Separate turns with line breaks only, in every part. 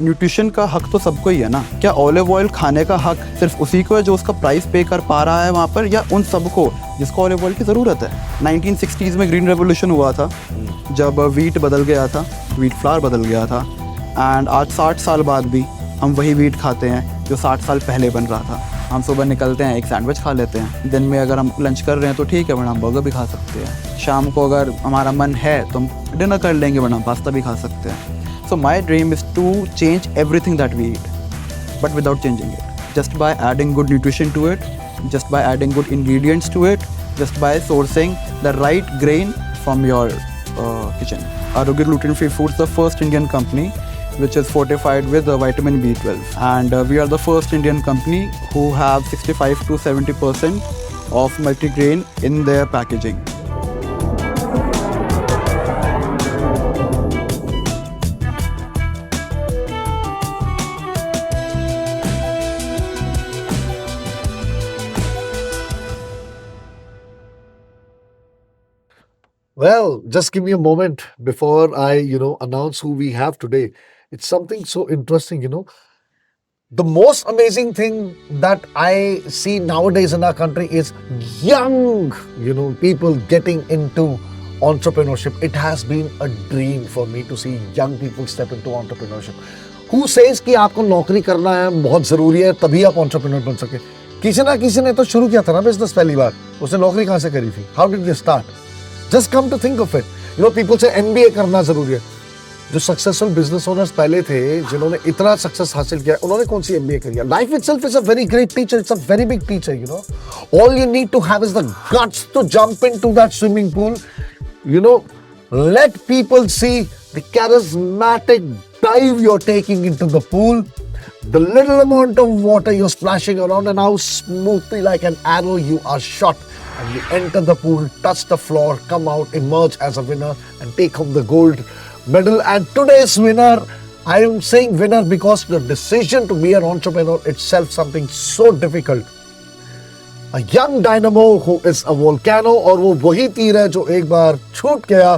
Nutrition का हक तो सबको ही है ना। क्या ऑलिव ऑयल खाने का हक सिर्फ उसी को है जो उसका प्राइस पे कर पा रहा है वहाँ पर, या उन सबको जिसको ऑलिव ऑयल की ज़रूरत है? 1960s में ग्रीन रेवोल्यूशन हुआ था जब वीट बदल गया था, वीट फ्लावर बदल गया था। एंड आज 60 साल बाद भी हम वही वीट खाते हैं जो 60 साल पहले बन रहा था। हम सुबह निकलते हैं, एक सैंडविच खा लेते हैं, दिन में अगर हम लंच कर रहे हैं तो ठीक है, वरना हम बर्गर भी खा सकते हैं। शाम को अगर हमारा मन है तो हम डिनर कर लेंगे, वरना हम पास्ता भी खा सकते हैं। So my dream is to change everything that we eat, but without changing it. Just by adding good nutrition to it, just by adding good ingredients to it, just by sourcing the right grain from your kitchen. Arogya Gluten-free Foods, the first Indian company which is fortified with vitamin B12, and we are the first Indian company who have 65 to 70% of multigrain in their packaging.
Well, just give me a moment before I, announce who we have today. It's something so interesting, The most amazing thing that I see nowadays in our country is young, people getting into entrepreneurship. It has been a dream for me to see young people step into entrepreneurship. Who says कि आपको नौकरी करना है, बहुत ज़रूरी है, तभी आप entrepreneur बन सके? किसी ना किसी ने तो शुरू किया था ना बिजनेस पहली बार, उसने नौकरी कहाँ से करी थी? How did they start? Just come to think of it. People say MBA करना जरूरी है. जो सक्सेसफुल बिजनेस ओनर्स पहले थे, जिन्होंने इतना सक्सेस हासिल किया, उन्होंने कौन सी MBA करी है? Life itself is a very great teacher. It's a very big teacher, All you need to have is the guts to jump into that swimming pool. Let people see the charismatic dive you're taking into the pool, the little amount of water you're splashing around, and how smoothly like an arrow you are shot. And you enter the pool, touch the floor, come out, emerge as a winner and take home the gold medal. And today's winner, I am saying winner because the decision to be an entrepreneur itself something so difficult. A young dynamo who is a volcano, और वो वही तीर है जो एक बार छूट गया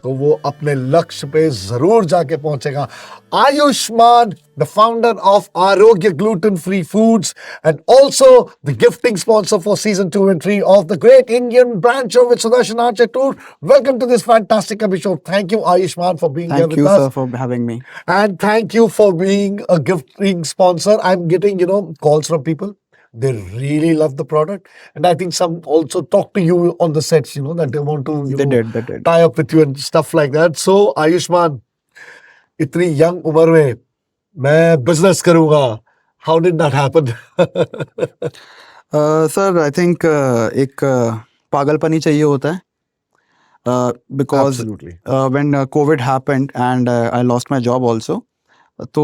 तो वो अपने लक्ष्य पे जरूर जाके पहुंचेगा. Ayush Maan, the founder of Arogya Gluten-free Foods and also the gifting sponsor for season 2 and 3 of the Great Indian Brand Show with Sudarshan Archer Tour. Welcome to this fantastic episode. Thank you, Ayush Maan, for being here with us.
Thank you, sir, for having me.
And thank you for being a gifting sponsor. I'm getting, calls from people. They really love the product. And I think some also talk to you on the sets, that they want to
They did.
tie up with you and stuff like that. So, Ayush Maan, इतनी young उम्र में मैं business करूंगा. How did that happen?
Sir, I think एक पागलपनी चाहिए होता है. Because when COVID happened and I lost my job also, तो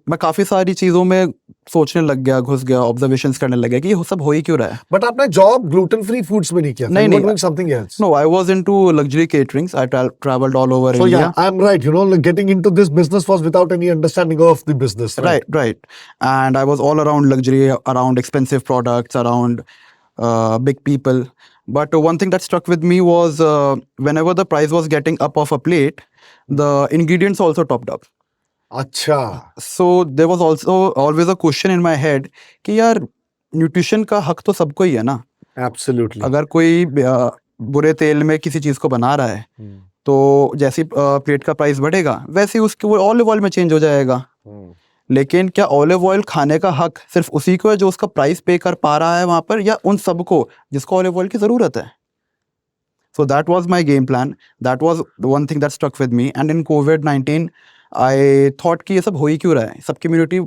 मैं काफ़ी सारी चीज़ों में सोचने लग गया, घुस गया, ऑब्जर्वेशंस करने लग गया कि ये सब हो ही क्यों रहा है.
बट आपने जॉब ग्लूटेन फ्री फूड्स में नहीं किया?
नहीं,
something else.
No, I was into luxury caterings. I travelled all over
India.
So
I am right, getting into this business was without any understanding of the business.
Right. And I was all around luxury, around expensive products, around big people. But one thing that stuck with me was whenever the price was getting up off a plate, the ingredients also topped up.
अच्छा.
So there was also always a question in my head कि यार nutrition का हक तो सबको ही है ना.
Absolutely.
अगर कोई बुरे तेल में किसी चीज़ को बना रहा है तो जैसी प्लेट का प्राइस बढ़ेगा वैसे ही उसके वो ऑलिव ऑयल में चेंज हो जाएगा. लेकिन क्या ऑलिव ऑयल खाने का हक सिर्फ उसी को है जो उसका प्राइस पे कर पा रहा है वहाँ पर, या उन सबको जिसको ऑलिव ऑयल की ज़रूरत है? So that was my game plan. That was the one thing that stuck with me. And in COVID-19 I thought कि ये सब हो ही क्यों रहा है, सब कम्युनिटी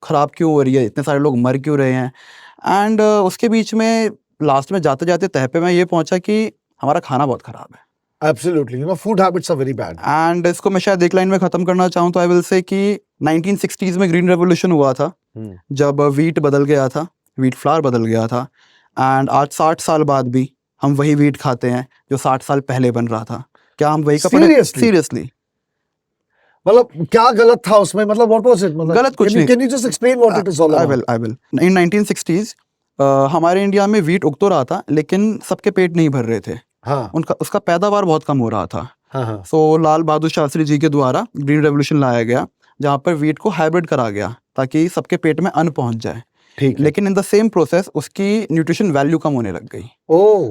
ख़राब क्यों हो रही है, इतने सारे लोग मर क्यों रहे हैं. एंड उसके बीच में लास्ट में जाते जाते तह पे मैं ये पहुंचा कि हमारा खाना बहुत ख़राब है.
Absolutely, food habits are very bad.
And इसको मैं शायद एक लाइन में ख़त्म करना चाहूँ तो आई विल से कि 1960s में ग्रीन रेवोल्यूशन हुआ था जब वीट बदल गया था, वीट फ्लावर बदल गया था. एंड आज 60 साल बाद भी हम वही वीट खाते हैं जो 60 साल पहले बन रहा था. क्या हम वही का सीरियसली?
मतलब क्या गलत था उसमें? मतलब what was it?
गलत कुछ नहीं.
Can you just explain what it is all about?
I will. In 1960s हमारे इंडिया में वीट उग तो रहा था लेकिन सबके पेट नहीं भर रहे थे. उसका पैदावार बहुत कम हो रहा था. सो लाल बहादुर शास्त्री जी के द्वारा ग्रीन रेवोल्यूशन लाया गया जहाँ पर वीट को हाइब्रिड करा गया ताकि सबके पेट में अन्न पहुंच जाए।
ठीक है।
लेकिन इन द सेम प्रोसेस उसकी न्यूट्रिशन वैल्यू कम होने लग गई।
ओह,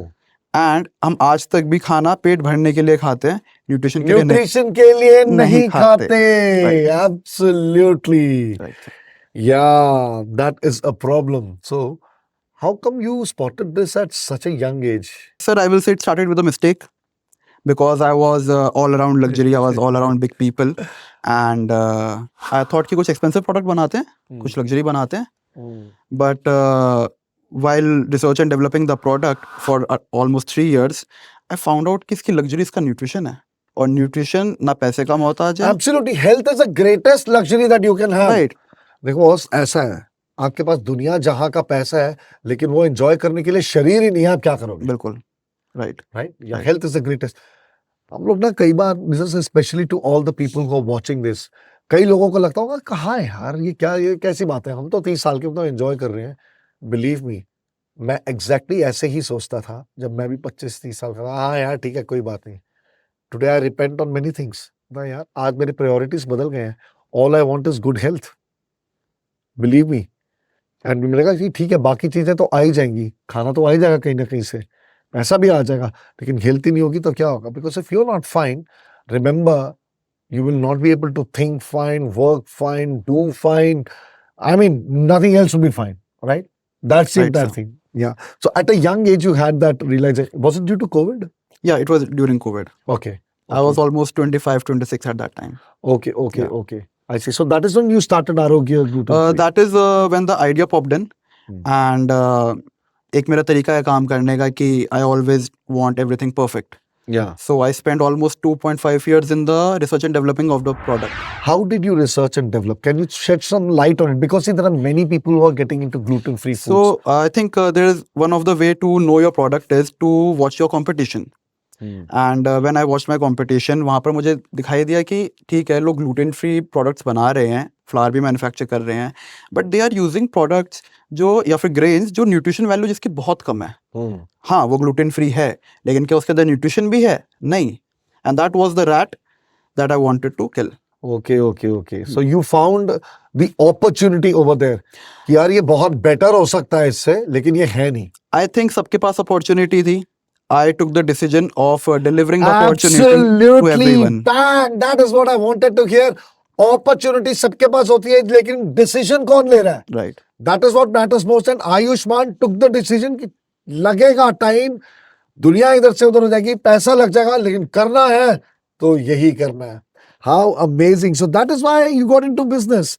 एंड हम आज तक भी खाना पेट भरने के लिए खाते हैं, न्यूट्रिशन के लिए
न्यूट्रिशन के लिए नहीं खाते।
Right.
Absolutely.
Right.
Yeah, that is a problem. So, how come you spotted this at such a young age?
Sir, I will say it started with a mistake because I was all around luxury, I was all around big people, and I thought कि कुछ expensive product बनाते हैं, कुछ luxury बनाते हैं, but while research and developing the product for almost 3 years, I found out कि इसकी luxury इसका nutrition है, और nutrition ना पैसे का मोहताज है।
Absolutely, health is the greatest luxury that you can have.
Right.
देखो बॉस, ऐसा है, आपके पास दुनिया जहां का पैसा है, लेकिन वो एंजॉय करने के लिए शरीर ही नहीं है, आप क्या करोगे?
बिल्कुल। राइट
राइट, या हेल्थ इज द ग्रेटेस्ट। हम लोग ना कई बार, this is specially to all the people who are watching this, कई लोगों को लगता होगा कहाँ है यार, ये क्या, ये कैसी बात है, हम तो 30 साल के, हम तो एंजॉय कर रहे हैं। बिलीव मी, मैं एग्जैक्टली ऐसे ही सोचता था जब मैं भी 25-30 साल का था। हाँ यार ठीक है, कोई बात नहीं। Today I repent on many things. ना यार, आज मेरे प्रायोरिटीज बदल गए हैं। All I want is good health, believe me. And मैंने कहा कि ठीक है, बाकी चीजें तो आ ही जाएंगी, खाना तो आ ही जाएगा कहीं ना कहीं से, पैसा भी आ जाएगा, लेकिन हेल्थ ही नहीं होगी तो क्या होगा? Because if you are not fine, remember, you will not be able to think fine, work fine, do fine. I mean, nothing else will be fine, right? That's the
Right,
entire
sir.
thing. Yeah. So at a young age, you had that realization. Was it due to COVID?
Yeah, it was during COVID.
Okay.
I was almost 25, 26 at that time.
Okay.
Yeah.
Okay. I see. So that is when you started Arogya Gluten.
That is when the idea popped in. And एक मेरा तरीका है काम करने का कि I always want everything perfect.
Yeah.
So I spent almost 2.5 years in the research and developing of the product.
How did you research and develop? Can you shed some light on it? Because see, there are many people who are getting into gluten-free foods.
So I think there is one of the way to know your product is to watch your competition. And when I watched my competition, वहाँ पर मुझे दिखाई दिया कि ठीक है, लोग gluten free products बना रहे हैं, फ्लावर भी मैन्युफैक्चर कर रहे हैं, but they are using products जो, या फिर ग्रेन्स जो न्यूट्रिशन वैल्यू जिसकी बहुत कम है। हाँ, वो ग्लूटेन फ्री है, लेकिन क्या उसके अंदर न्यूट्रिशन भी है? नहीं। And that was the rat that I wanted to kill.
Okay. So you found the opportunity over there कि यार ये बहुत बेटर हो सकता है इससे, लेकिन ये है नहीं।
आई थिंक सबके पास अपॉर्चुनिटी थी। I took the decision of delivering the opportunity to
Absolutely,
everyone.
bang! That is what I wanted to hear. Opportunity सबके पास होती है, लेकिन decision कौन ले रहा है?
Right.
That is what matters most. And Ayush Maan took the decision कि लगेगा टाइम, दुनिया इधर से उधर हो जाएगी, पैसा लग जाएगा, लेकिन करना है तो यही करना है। How amazing! So that is why you got into business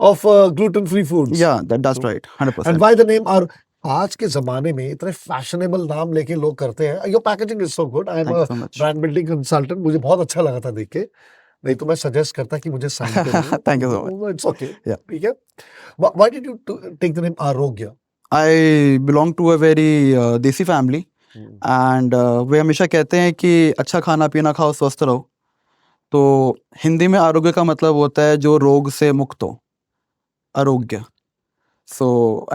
of gluten-free foods.
Yeah, that's right, 100%.
And why the name? और आज के जमाने में इतने फैशनेबल नाम लेके लोग करते हैं। Your packaging is so good. I am
Thank you so much.
Brand building consultant, मुझे बहुत अच्छा लगा था देख के, नहीं तो मैं सजेस्ट करता कि मुझे साइन करो।
Thank you so much.
It's okay,
Yeah.
ठीक है। Why did you take the name Arogya?
I belong to a very desi family, and वे हमेशा कहते हैं कि अच्छा खाना पीना खाओ, स्वस्थ रहो। तो हिंदी में आरोग्य का मतलब होता है जो रोग से मुक्त हो, आरोग्य। So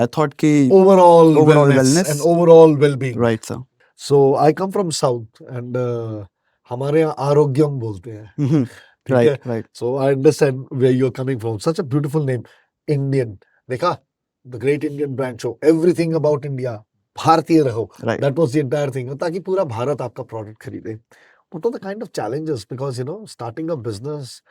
I thought कि
overall
wellness
and overall well-being.
right, sir.
So I come from south and हमारे यहाँ आरोग्यम बोलते हैं। ठीक है?
Right.
So I understand where you're coming from. Such a beautiful name, Indian. देखा, the great Indian brand show, everything about India. भारतीय रहो.
Right.
That was the entire thing. ताकि पूरा भारत आपका product खरीदे. What are the kind of challenges? Because starting a business,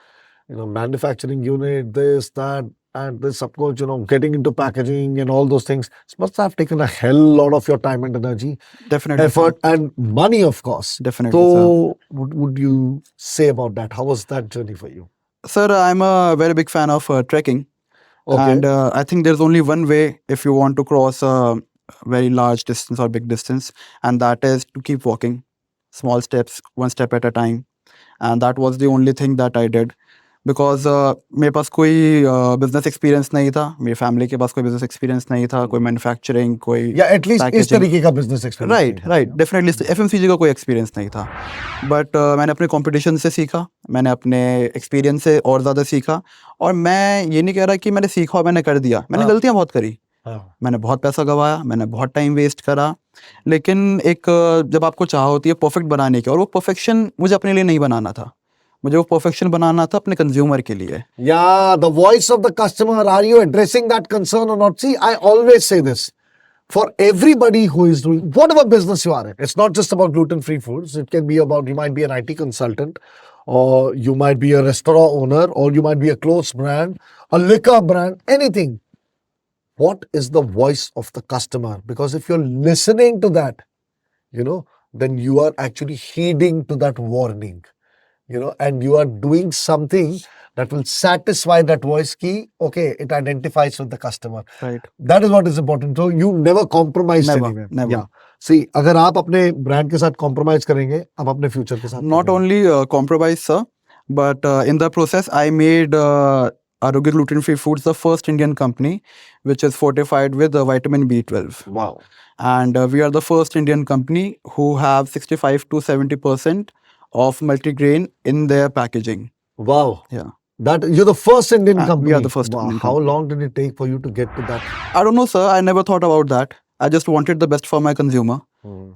manufacturing unit, this, that, and this, of course, getting into packaging and all those things, it must have taken a hell lot of your time and energy,
Definitely.
effort, and money, of course.
Definitely,
So, what would you say about that? How was that journey for you?
Sir, I'm a very big fan of trekking.
Okay.
And I think there's only one way if you want to cross a very large distance or big distance, and that is to keep walking. Small steps, one step at a time. And that was the only thing that I did. Because मेरे पास कोई business experience नहीं था, मेरी family के पास कोई business experience नहीं था, कोई मैन्युफैक्चरिंग, कोई
या एटलीस्ट इस तरीके का business experience.
Right, definitely FMCG का कोई एक्सपीरियंस नहीं था। बट मैंने अपने कंपटीशन से सीखा, मैंने अपने एक्सपीरियंस से और ज़्यादा सीखा। और मैं ये नहीं कह रहा कि मैंने सीखा और मैंने कर दिया, मैंने गलतियाँ बहुत करी, मैंने बहुत पैसा गंवाया, मैंने बहुत टाइम वेस्ट करा। लेकिन एक जब आपको चाह होती है परफेक्ट बनाने की, और वो परफेक्शन मुझे अपने लिए नहीं बनाना था, मुझे वो परफेक्शन बनाना था अपने कंज्यूमर के लिए.
Yeah, the voice of the customer. Are you addressing that concern or not? See, I always say this. For everybody who is doing whatever business you are in, it's not just about gluten-free foods. It can be about, you might be an IT consultant, or you might be a restaurant owner, or you might be a clothes brand, a liquor brand, anything. What is the voice of the customer? Because if you're listening to that, then you are actually heeding to that warning, and you are doing something that will satisfy that voice key. Okay, it identifies with the customer.
Right.
That is what is important. So you never compromise
Never,
anywhere.
never.
Yeah. See, अगर आप अपने brand के साथ compromise करेंगे, आप अपने future के साथ
Not only compromise, sir, but in the process, I made Arogya Gluten-free Foods the first Indian company which is fortified with vitamin B12.
Wow.
And we are the first Indian company who have 65 to 70% of multigrain in their packaging.
Wow.
Yeah.
That you're the first Indian company.
We are the first
Wow.
Indian
How
company.
long did it take for you to get to that?
I don't know, sir. I never thought about that. I just wanted the best for my consumer.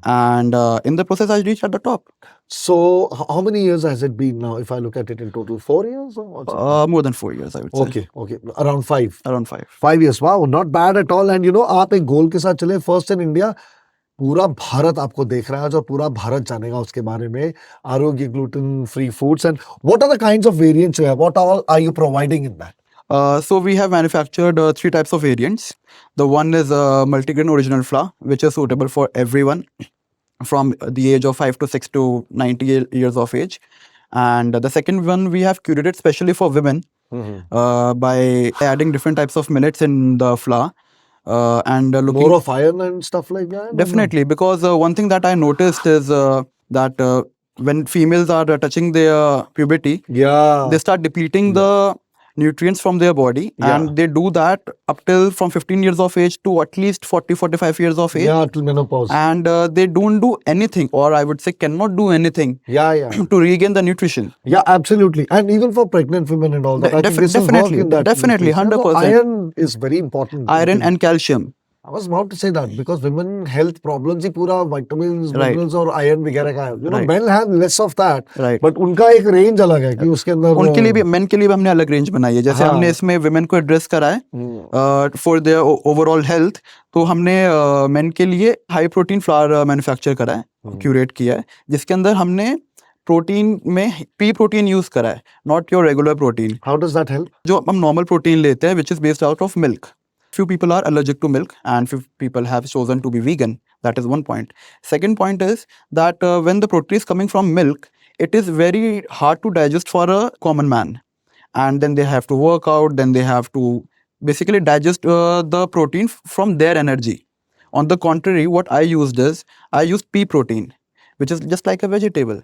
And in the process, I reached at the top.
So how many years has it been now? If I look at it in total, 4 years or what's it?
More than 4 years, I would say.
Okay. Around 5.
Around 5.
5 years. Wow, not bad at all. And आप एक गोल के साथ चले, first in India. पूरा भारत आपको देख रहा है और पूरा भारत जानेगा उसके बारे में. आरोग्य gluten free foods. And what are the kinds of variants you have? What all are you providing in that?
So we have manufactured 3 types of variants. The one is multigrain original flour, which is suitable for everyone from the age of 5 to 6 to 90 years of age. And the second one we have curated specially for women by adding different types of millets in the flour. And looking
More of iron and stuff like that?
Definitely, because one thing that I noticed is that when females are touching their puberty, they start depleting the nutrients from their body, and they do that up till from 15 years of age to at least 40-45 years of age.
Yeah, till menopause.
And they don't do anything, or I would say cannot do anything to regain the nutrition.
Yeah, absolutely. And even for pregnant women and all that. I think this will work in that.
Definitely, 100%.
Iron is very important.
Iron and calcium.
I was about to say that because women health problems ही पूरा vitamins, minerals और iron वगैरह का है. Men have less of that. But उनका एक range अलग है कि उसके अंदर.
उनके लिए भी men के लिए भी हमने अलग range बनाई है. जैसे हमने इसमें women को address करा है for their overall health. तो हमने men के लिए high protein flour manufacture करा है, curate किया है, जिसके अंदर हमने प्रोटीन में पी प्रोटीन यूज करा है, not your regular protein.
How does that help?
जो हम नॉर्मल प्रोटीन लेते हैं which is based out of milk. Few people are allergic to milk and few people have chosen to be vegan. That is one point. Second point is that when the protein is coming from milk, it is very hard to digest for a common man. And then they have to work out, then they have to basically digest the protein from their energy. On the contrary, what I used is, I used pea protein, which is just like a vegetable.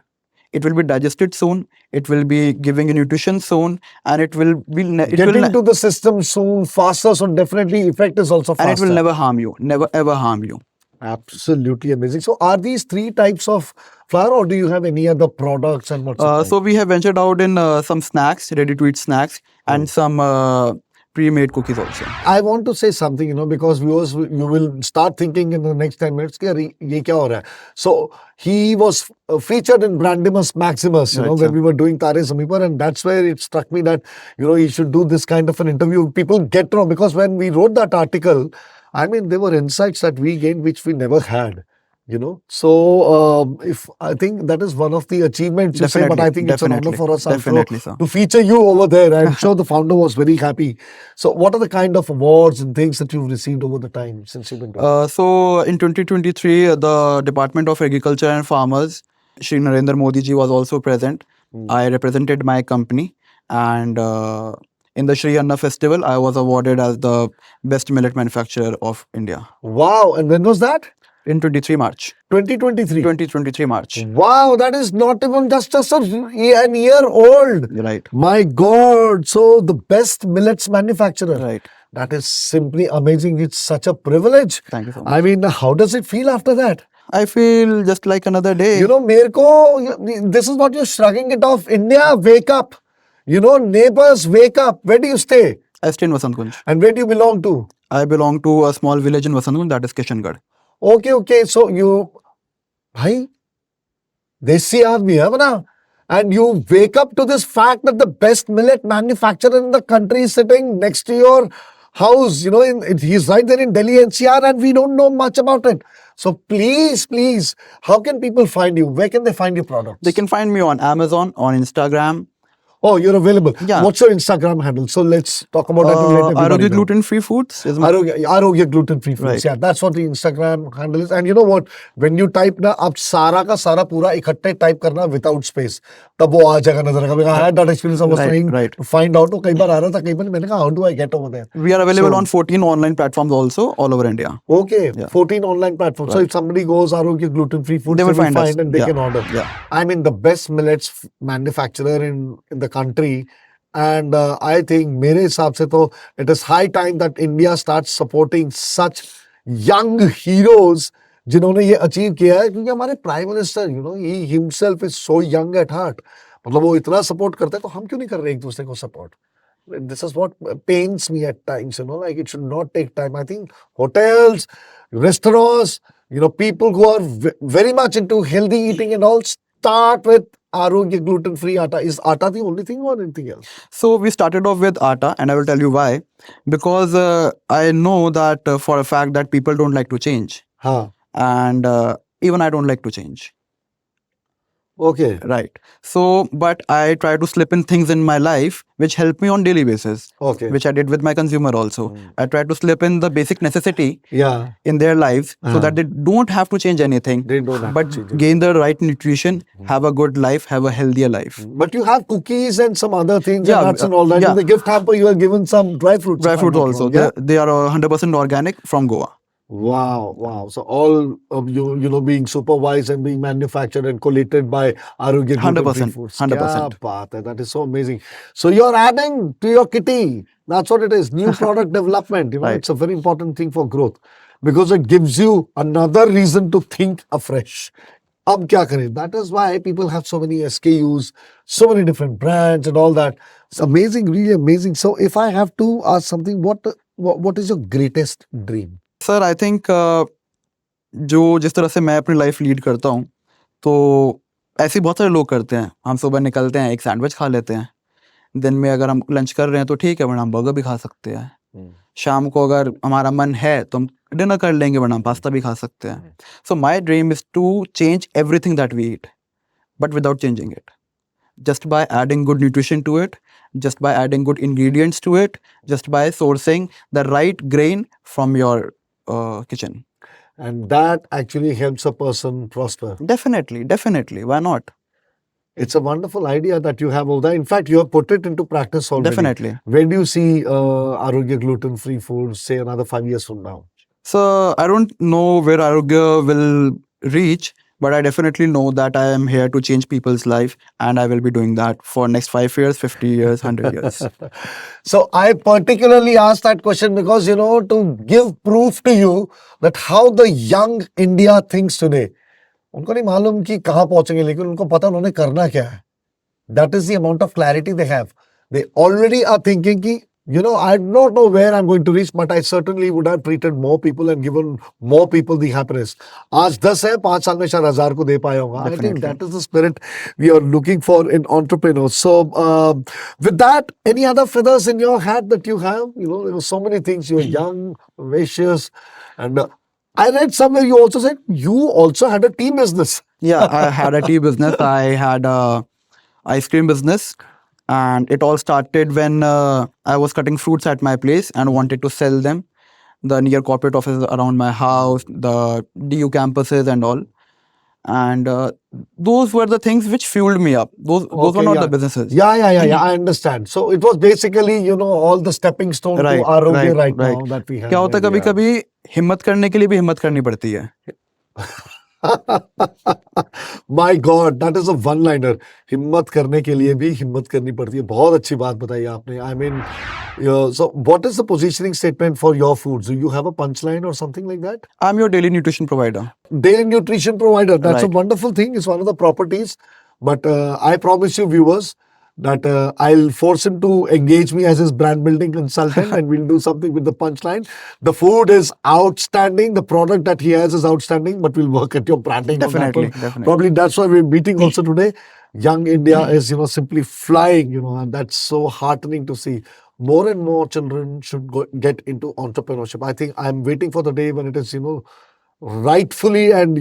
It will be digested soon, it will be giving you nutrition soon, and it will be
getting to the system soon, faster, so definitely effect is also faster.
And it will never harm you, never ever harm you.
Absolutely amazing. So are these 3 types of flour or do you have any other products and what's
so we have ventured out in some snacks, ready to eat snacks, and some pre-made cookies also.
I want to say something, because viewers, you will start thinking in the next 10 minutes, ye kya ho raha hai? So he was featured in Brandimus Maximus, when we were doing Tare Zameen, and that's where it struck me that, he should do this kind of an interview. People get to know, because when we wrote that article, I mean, there were insights that we gained which we never had. So if I think that is one of the achievements you say, but I think it's an honor for us also to feature you over there. I'm sure the founder was very happy. So what are the kind of awards and things that you've received over the time since you've been doing?
So in 2023, the Department of Agriculture and Farmers, Shri Narendra Modi ji was also present. I represented my company, and in the Shri Anna Festival, I was awarded as the best millet manufacturer of India.
Wow! And when was that?
In 23 March.
2023?
2023 March.
Wow, that is not even just an year old.
Right.
My God. So the best millets manufacturer.
Right.
That is simply amazing. It's such a privilege.
Thank you so much.
I mean, how does it feel after that?
I feel just like another day.
This is what you're shrugging it off. India, wake up. Neighbors, wake up. Where do you stay?
I stay in Vasant Kunj.
And where do you belong to?
I belong to a small village in Vasant Kunj, that is Kishangarh.
Okay. So you, bhai, desi aadmi hai na. and you wake up to this fact that the best millet manufacturer in the country is sitting next to your house, he's right there in Delhi NCR, and we don't know much about it. So please, how can people find you? Where can they find your products?
They can find me on Amazon, on Instagram.
Oh, you're available.
Yeah.
What's your Instagram handle? So let's talk about that and let everybody
Arogya
know.
Gluten-free Foods is my...
Arogya Gluten-free Foods.
Right.
Yeah, that's what the Instagram handle is. And you know what? When you type na, आप सारा का सारा पूरा इकट्ठे type करना without space. तब वो आ जाएगा नजर आएगा. I had that experience. I was trying to find out. तो कई बार आ रहा था, कई बार मैंने कहा, how do I get over there?
We are available on 14 online platforms also, all over India.
Okay, 14 online platforms. So if somebody goes Arogya Gluten-free Foods,
they will find us.
and they can order.
Yeah.
I mean, the best millets manufacturer in the country. And I think, मेरे हिसाब से तो it is high time that India starts supporting such young heroes जिन्होंने ये achieve किया है, क्योंकि हमारे Prime Minister, he himself is so young at heart. मतलब वो इतना support करता है, तो हम क्यों नहीं कर रहे एक दूसरे को support? This is what pains me at times, like it should not take time. I think hotels, restaurants, people who are very much into healthy eating and all, start with Arogya gluten-free atta. Is atta the only thing or anything else?
So we started off with atta, and I will tell you why. Because I know that for a fact that people don't like to change. And even I don't like to change.
Okay.
Right. So, but I try to slip in things in my life which help me on daily basis.
Okay.
Which I did with my consumer also. I try to slip in the basic necessity in their lives so that they don't have to change anything.
They don't have
but
to change
gain the right nutrition, have a good life, have a healthier life.
But you have cookies and some other things,
Yeah,
and nuts and all that.
yeah.
In the gift hamper, you are given some dry fruits.
Dry
if I'm
fruits
not
also.
wrong, yeah?
They are 100% organic from Goa.
Wow. So all of being supervised and being manufactured and collated by Arogya gluten-free
100%,
Foods.
100%.
Kya baat hai. That is so amazing. So you're adding to your kitty. That's what it is. New product development.
Right.
It's a very important thing for growth because it gives you another reason to think afresh. Ab kya kare? That is why people have so many SKUs, so many different brands and all that. It's amazing, really amazing. So if I have to ask something, what is your greatest dream?
Sir I think जो जिस तरह से मैं अपनी life lead करता हूँ तो ऐसे बहुत सारे लोग करते हैं. हम सुबह निकलते हैं, एक सैंडविच खा लेते हैं. दिन में अगर हम लंच कर रहे हैं तो ठीक है, वरना हम बर्गर भी खा सकते हैं. शाम को अगर हमारा मन है तो हम डिनर कर लेंगे, वरना हम पास्ता भी खा सकते हैं. So my dream is to change everything that we eat, but without changing it. Just by adding good nutrition to it, just by adding good ingredients to it, just by sourcing the right grain from your kitchen.
And that actually helps a person prosper.
Definitely. Why not?
It's a wonderful idea that you have all that. In fact, you have put it into practice already.
Definitely.
When do you see Arogya gluten-free foods, say another 5 years from now?
So, I don't know where Arogya will reach, but I definitely know that I am here to change people's life, and I will be doing that for next 5 years, 50 years, 100 years.
So I particularly asked that question because, to give proof to you that how the young India thinks today. उनको नहीं मालूम कि कहाँ पहुंचेंगे, लेकिन उनको पता उन्होंने करना क्या है. That is the amount of clarity they have. They already are thinking कि, I don't know where I'm going to reach, but I certainly would have treated more people and given more people the happiness. आज 10 है, 5 साल में शायद 1000 को दे पाया होगा. I think that is the spirit we are looking for in entrepreneurs. So, with that, any other feathers in your hat that you have? There were so many things. You were young, vivacious, and I read somewhere you also said you also had a tea business.
Yeah, I had a tea business. I had a ice cream business. And it all started when I was cutting fruits at my place and wanted to sell them. The near corporate offices around my house, the DU campuses and all. And those were the things which fueled me up. Those were not the businesses.
Yeah. I understand. So it was basically, all the stepping stone to Arogya right now that we have.
क्या होता है कभी-कभी हिम्मत करने के लिए भी हिम्मत करनी पड़ती है.
My God, that is a one-liner. हिम्मत करने के लिए भी हिम्मत करनी पड़ती है. बहुत अच्छी बात बताई आपने. I mean, so what is the positioning statement for your foods? Do you have a punchline or something like that?
I'm your daily nutrition provider.
Daily nutrition provider. That's a wonderful thing. It's one of the properties. But I promise you, viewers, that I'll force him to engage me as his brand building consultant and we'll do something with the punchline. The food is outstanding. The product that he has is outstanding, but we'll work at your branding.
Definitely.
Probably that's why we're meeting also today. young India is, simply flying, and that's so heartening to see. More and more children should get into entrepreneurship. I think I'm waiting for the day when it is, rightfully and,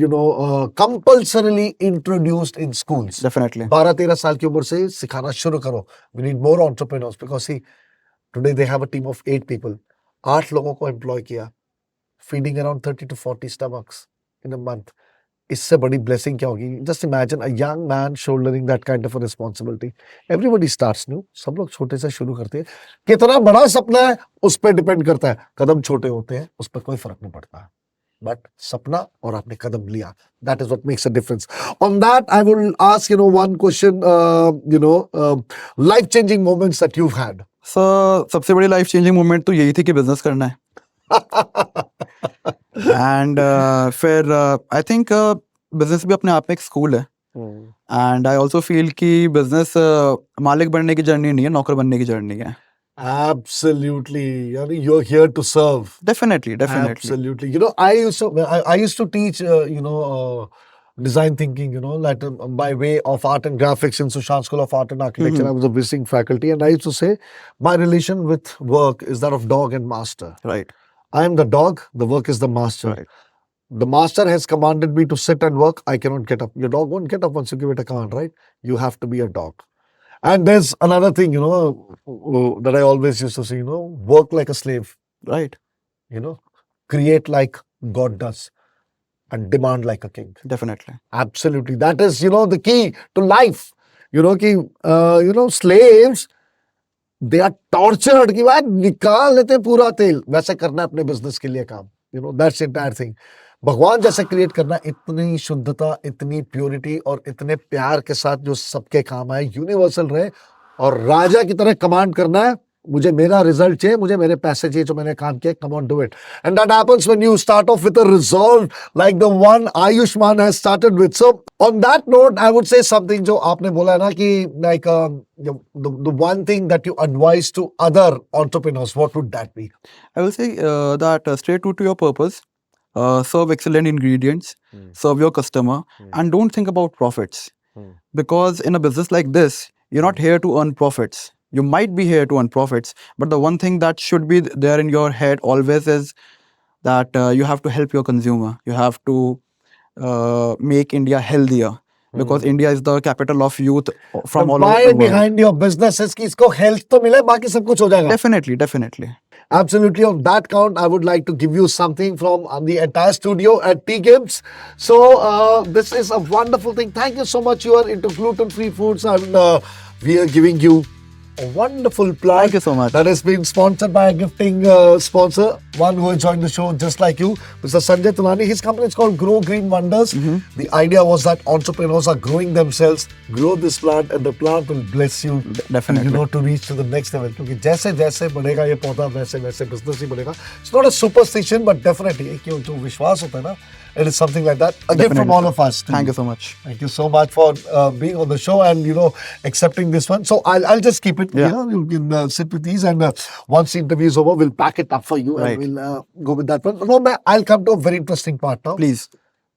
compulsorily introduced in schools.
Definitely.
12-13 साल की उम्र से सिखाना शुरू करो. We need more entrepreneurs because see, today they have a team of 8 people. 8 लोगों को employ किया. Feeding around 30 to 40 stomachs in a month. इससे बड़ी blessing क्या होगी? Just imagine a young man shouldering that kind of a responsibility. Everybody starts new. सब लोग छोटे से शुरू करते हैं. कितना बड़ा सपना है उस पर डिपेंड करता है. कदम छोटे होते हैं उस पर कोई फर्क नहीं पड़ता. But सपना और आपने कदम लिया. That is what makes a difference. On that, I will ask, one question, life-changing moments that you've had.
Sir सबसे बड़ी लाइफ चेंजिंग मोमेंट तो यही थी कि बिजनेस करना है. एंड फिर आई थिंक बिजनेस भी अपने आप में एक स्कूल है. एंड आई ऑल्सो फील कि बिजनेस मालिक बनने की जर्नी नहीं है, नौकर बनने की जर्नी है.
Absolutely. You're here to serve.
Definitely.
Absolutely. I used to teach, design thinking, like by way of art and graphics in Sushant School of Art and Architecture. I was a visiting faculty, and I used to say my relation with work is that of dog and master.
Right.
I am the dog, the work is the master.
Right.
The master has commanded me to sit and work. I cannot get up. Your dog won't get up once you give it a command, right? You have to be a dog. And there's another thing, that I always used to say, work like a slave.
Right.
Create like God does and demand like a king.
Definitely.
Absolutely. That is, the key to life. Slaves, they are tortured. कि भाई निकाल लेते हैं पूरा तेल. वैसे करना है अपने बिजनेस के लिए काम. That's the entire thing. भगवान जैसे क्रिएट करना, इतनी शुद्धता, इतनी प्योरिटी और इतने प्यार के साथ जो सबके काम आए, यूनिवर्सल रहे और राजा की तरह कमांड करना है. मुझे मेरा रिजल्ट चाहिए, मुझे मेरे पैसे चाहिए जो मैंने काम किया. Come on, do it. And that happens when you start off with a resolve like the one Ayush Maan has started with. So on that note, I would say something जो आपने बोला है ना कि like the one thing that you advise to other entrepreneurs, what would that be?
I will say that stay true to your purpose. Serve excellent ingredients, serve your customer, and don't think about profits. Because in a business like this, you're not here to earn profits. You might be here to earn profits, but the one thing that should be there in your head always is that you have to help your consumer. You have to make India healthier. Because India is the capital of youth from all over the world.
The why behind your business is कि इसको health तो मिले, बाकी सब कुछ हो जाएगा.
Definitely.
Absolutely. On that count, I would like to give you something from the entire studio at T-Gibbs. So, this is a wonderful thing. Thank you so much. You are into gluten-free foods, and we are giving you a wonderful plug.
Thank you so much.
That has been sponsored by a gifting sponsor, one who has joined the show just like you, Mr. Sanjay Tulani. His company is called Grow Green Wonders. The idea was that entrepreneurs are growing themselves, grow this plant, and the plant will bless you.
Definitely.
To reach to the next level. क्योंकि जैसे बढ़ेगा ये पौधा वैसे business ही बढ़ेगा. It's not a superstition, but definitely एक जो विश्वास होता है ना, it is something like that. A gift from all of us.
Thank you so much.
Thank you so much for being on the show and accepting this one. So I'll just keep it.
Yeah.
You can sit with these, and once the interview is over, we'll pack it up for you
Right.
and we'll go with that one. No, I'll come to a very interesting part now.
Please.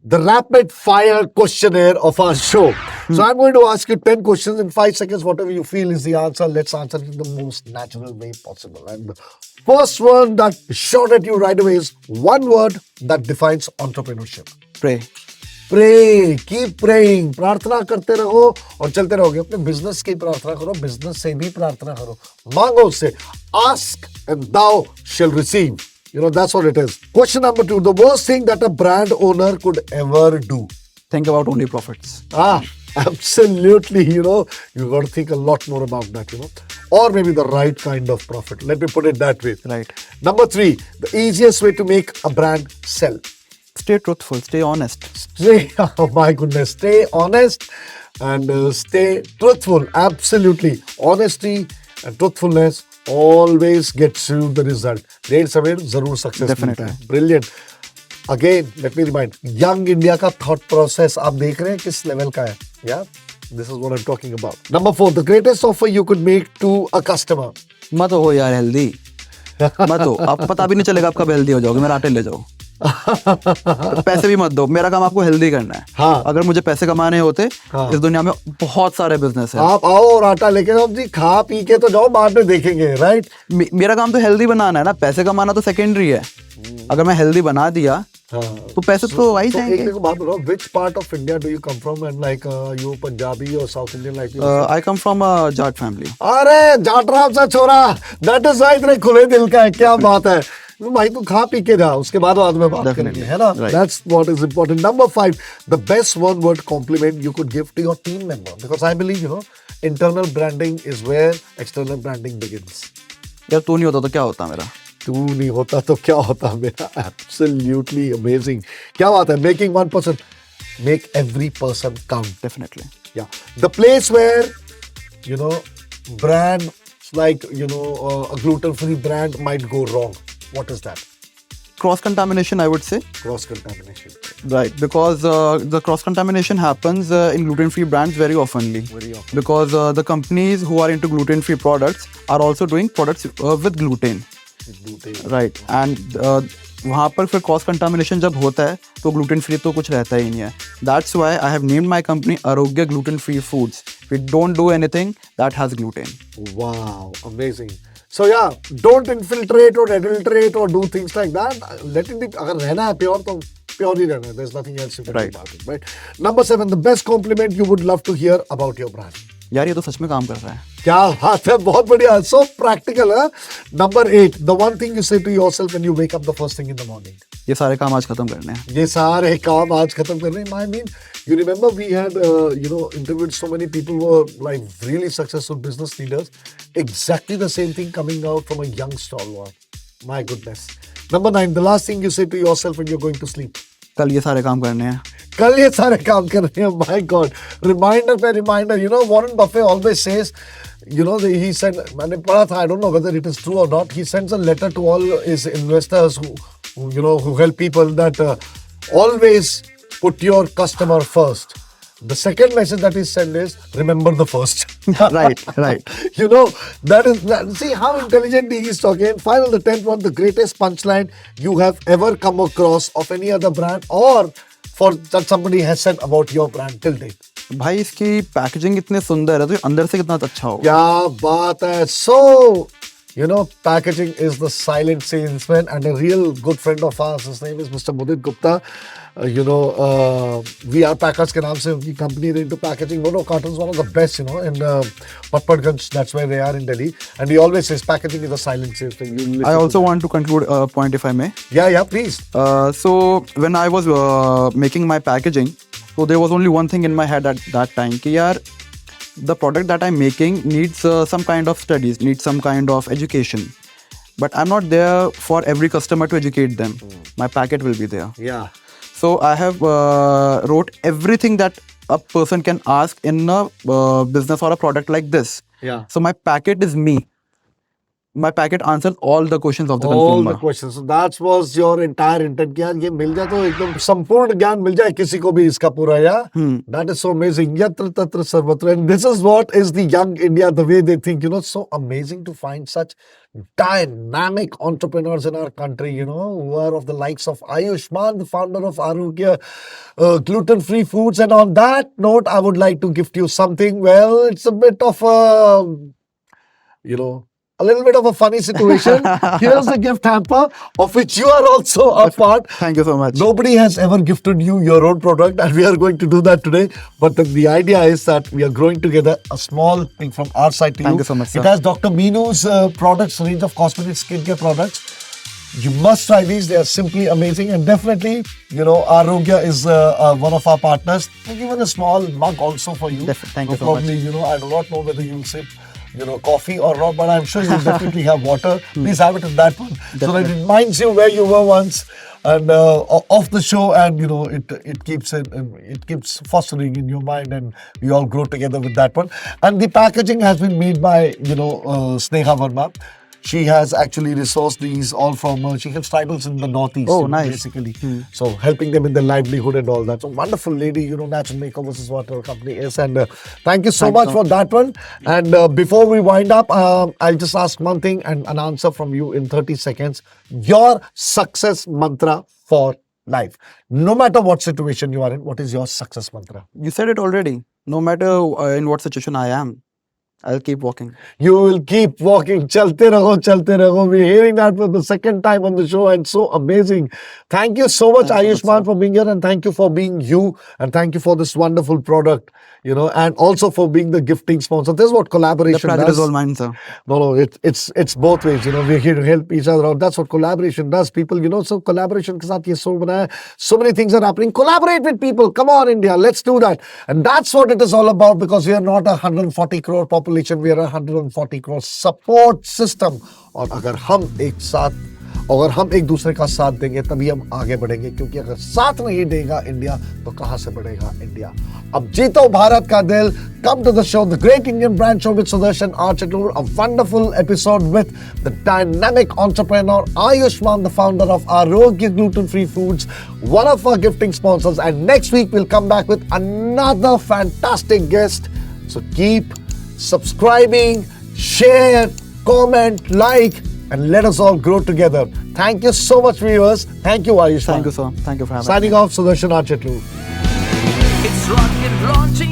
The rapid fire questionnaire of our show. So I'm going to ask you 10 questions in 5 seconds. Whatever you feel is the answer, let's answer it in the most natural way possible. And the first one that shot at you right away is one word that defines entrepreneurship.
Pray.
Pray. Keep praying. प्रार्थना करते रहो और चलते रहोगे. अपने business की प्रार्थना करो, बिजनेस से भी प्रार्थना करो. मांगो उससे. Ask and thou shall receive. That's what it is. Question number 2. The worst thing that a brand owner could ever do.
Think about only profits.
Absolutely. You got to think a lot more about that, Or maybe the right kind of profit. Let me put it that way.
Right.
Number 3. The easiest way to make a brand sell.
Stay truthful. Stay honest.
Oh my goodness. Stay honest and stay truthful. Absolutely. Honesty and truthfulness always gets you the result. Dead सवेर जरूर success मिलता है. Brilliant. Again, let me remind, young India का thought process आप देख रहे हैं किस level का है. Yeah, this is what I'm talking about. Number 4, the greatest offer you could make to a customer.
मत हो यार healthy. मत हो. आपको पता भी नहीं चलेगा आप कब healthy हो जाओगे. मेरा आटे ले जाओ. तो पैसे भी मत दो, मेरा काम आपको हेल्दी करना है।
हाँ।
अगर मुझे पैसे कमाने होते,
हाँ।
इस दुनिया में बहुत सारे बिजनेस है।
आप आओ और आटा लेके जाओ जी, खा पी के तो जाओ, बाद में देखेंगे, राइट?
मेरा काम तो हेल्दी बनाना है ना, पैसे कमाना तो सेकेंडरी है। अगर मैं हेल्दी बना दिया तो पैसे तो आ ही जाएंगे।
एक बात बताओ, which part of India do you come from, and like you Punjabi or South Indian like you?
I come from a Jat family.
अरे जाट राम सा छोरा, that is why इतने खुले दिल का है, क्या बात है। तो भाई तू खा पी के जा, उसके बाद में बात करेंगे, है ना?
Right.
That's what is important. Number 5, the best one word compliment you could give to your team member, because I believe internal branding is where external branding begins.
यार तू नहीं होता तो क्या होता मेरा?
तू नहीं होता तो क्या होता मेरा? Absolutely amazing. क्या बात है? Making 1%, make every person count.
Definitely.
Yeah, the place where brands like a gluten-free brand might go wrong. What is that?
Cross contamination, I would say.
Cross contamination.
Right, because the cross contamination happens in gluten-free brands very oftenly.
Very often.
Because the companies who are into gluten-free products are also doing products with gluten. Right, and वहाँ पर फिर cross contamination जब होता है तो gluten free तो कुछ रहता ही नहीं है. That's why I have named my company Arogya gluten free foods. We don't do anything that has gluten.
Wow, amazing. So yeah, don't infiltrate or adulterate or do things like that. Let it be. अगर रहना है pure तो pure ही रहना है. There's nothing else you can do about it, right? Number 7, the best compliment you would love to hear about your brand.
यार ये तो सच में काम कर रहा है.
क्या बात है, बहुत बढ़िया. So practical, huh? Number 8, the one thing you say to yourself when you wake up the first thing in the morning.
ये सारे काम आज खत्म करने हैं.
ये सारे काम आज खत्म करने हैं. I mean, you remember we had interviewed so many people who were like really successful business leaders. Exactly the same thing coming out from a young stalwart. My goodness. Number 9, the last thing you say to yourself when you're going to sleep.
कल ये सारे काम करने हैं.
कल ये सारे काम कर रहे हैं. My God, reminder पे reminder. Warren Buffett always says, he said, मैंने पढ़ा था, I don't know whether it is true or not. He sends a letter to all his investors who help people that always put your customer first. The second message that he sent is remember the first.
Right.
See how intelligent he is talking. And final, the 10th one, the greatest punchline you have ever come across of any other brand or for that somebody has said about your brand till date.
भाई इसकी packaging इतने सुंदर है तो अंदर से कितना अच्छा होगा.
क्या बात है. So packaging is the silent salesman, and a real good friend of ours, his name is Mr. Mudit Gupta. We are Packers के नाम से उनकी company into packaging. No, cartons one of the best, in Patparganj. That's where they are in Delhi. And he always says packaging is a silent salesman.
I also want to conclude a point if I may.
Yeah, please.
So when I was making my packaging, so there was only one thing in my head at that time कि यार the product that I'm making needs some kind of studies, needs some kind of education. But I'm not there for every customer to educate them. My packet will be there.
Yeah.
So I have wrote everything that a person can ask in a business or a product like this.
Yeah.
So my packet is me. My packet answers all the questions of the
all
consumer.
the questions. So that was your entire intent. कि यार ये मिल जाए तो एकदम संपूर्ण ज्ञान मिल जाए किसी को भी इसका पूरा. That is so amazing. Yatra tatra sarvatra. And this is what is the young India, the way they think. So amazing to find such dynamic entrepreneurs in our country, who are of the likes of Ayush Maan, the founder of Arogya Gluten-free Foods. And on that note, I would like to gift you something. Well, it's a bit of a, a little bit of a funny situation. Here's the gift hamper of which you are also a part.
Thank you so much.
Nobody has ever gifted you your own product, and we are going to do that today. But the idea is that we are growing together a small thing from our side to you.
Thank you so much, sir.
It has Dr. Minu's products, range of cosmetic skincare products. You must try these. They are simply amazing. And definitely, Arogya is one of our partners. We've given a small mug also for you.
Thank you so
probably,
much.
I do not know whether you'll sip coffee or not, but I'm sure you'll definitely have water. Please have it in that one.
Definitely.
So that it reminds you where you were once and off the show, and it keeps fostering in your mind, and we all grow together with that one. And the packaging has been made by Sneha Verma. She has actually resourced these all from, she helps tribals in the northeast.
Oh, nice.
Basically. So helping them in their livelihood and all that. So wonderful lady, Natural Makeovers is what her company is. And thank you so much for that one. And before we wind up, I'll just ask one thing and an answer from you in 30 seconds. Your success mantra for life. No matter what situation you are in, what is your success mantra?
You said it already. No matter in what situation I am, I'll keep walking.
You will keep walking. Chalte raho, chalte raho. We're hearing that for the second time on the show, and so amazing. Thank you so much, Ayush Maan, for being here, and thank you for being you, and thank you for this wonderful product, and also for being the gifting sponsor. This is what
The
collaboration
pleasure
does.
is all mine, sir.
No, it's both ways. We're here to help each other out. That's what collaboration does, people. So collaboration ke saath ye so bana hai. So many things are happening. Collaborate with people. Come on, India, let's do that. And that's what it is all about, because we are not a 140 crore population. We are a 140 crore support system. और अगर हम एक दूसरे का साथ देंगे तभी हम आगे बढ़ेंगे, क्योंकि अगर साथ नहीं देगा इंडिया तो कहां से बढ़ेगा इंडिया. अब जीतो भारत का दिल. Come to the show, the Great Indian Brand Show with Sudarshan Archatur, a wonderful episode with the dynamic entrepreneur Ayush Maan, the founder of Arogya Gluten-free Foods, one of our gifting sponsors. And next week we'll come back with another fantastic guest. So keep subscribing, share, comment, like, and let us all grow together. Thank you so much, viewers. Thank you, Ayush.
Thank you, sir. Thank you for having me.
Signing off, Sudarshan Archatur.
It's rocket launching.